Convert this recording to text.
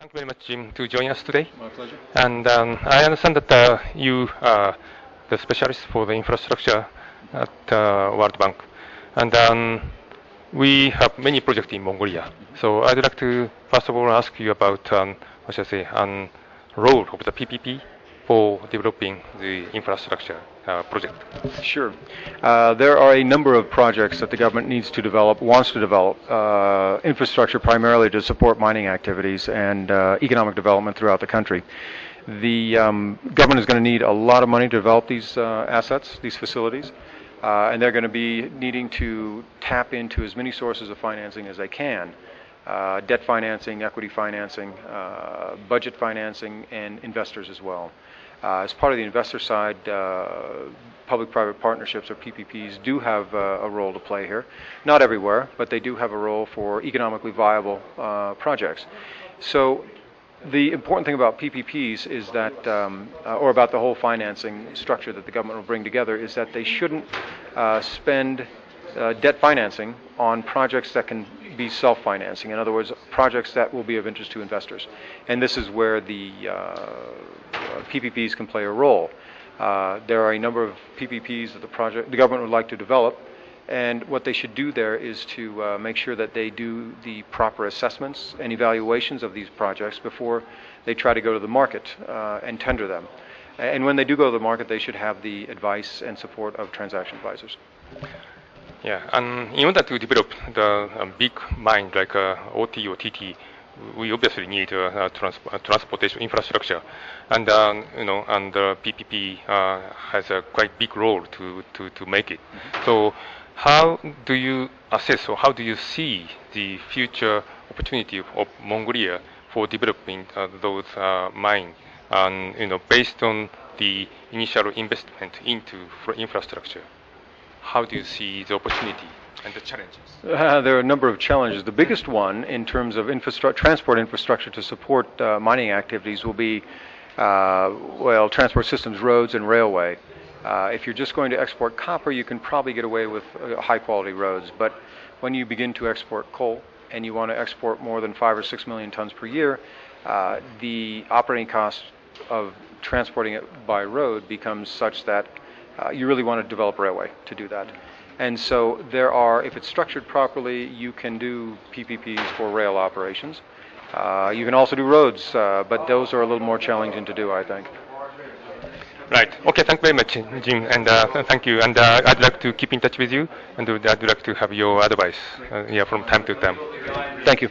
Thank you very much, Jim, to join us today. My pleasure. And I understand that you are the specialist for the infrastructure at World Bank. And we have many projects in Mongolia. So I'd like to, first of all, ask you about, role of the PPP for developing the infrastructure project. Sure. There are a number of projects that the government needs to develop, wants to develop, infrastructure primarily to support mining activities and economic development throughout the country. The government is going to need a lot of money to develop these assets, these facilities, and they're going to be needing to tap into as many sources of financing as they can. Debt financing, equity financing, budget financing, and investors as well. As part of the investor side, public-private partnerships, or PPPs, do have a role to play here. Not everywhere, but they do have a role for economically viable projects. So the important thing about PPPs is that, or about the whole financing structure that the government will bring together, is that they shouldn't spend debt financing on projects that can be self-financing. In other words, projects that will be of interest to investors. And this is where the PPPs can play a role. There are a number of PPPs that the government would like to develop, and what they should do there is to make sure that they do the proper assessments and evaluations of these projects before they try to go to the market and tender them. And when they do go to the market, they should have the advice and support of transaction advisors. Yeah, and in order to develop the big mine like OT or TT, we obviously need transportation infrastructure, and and PPP has a quite big role to make it. Mm-hmm. So, how do you assess, or how do you see the future opportunity of Mongolia for developing those mines, and based on the initial investment into infrastructure? How do you see the opportunity and the challenges? There are a number of challenges. The biggest one in terms of transport infrastructure to support mining activities will be, transport systems, roads, and railway. If you're just going to export copper, you can probably get away with high-quality roads. But when you begin to export coal and you want to export more than 5 or 6 million tons per year, the operating cost of transporting it by road becomes such that you really want to develop railway to do that. And so if it's structured properly, you can do PPPs for rail operations. You can also do roads, but those are a little more challenging to do, I think. Right. Okay, thank you very much, Jim, and thank you. And I'd like to keep in touch with you, and I'd like to have your advice from time to time. Thank you.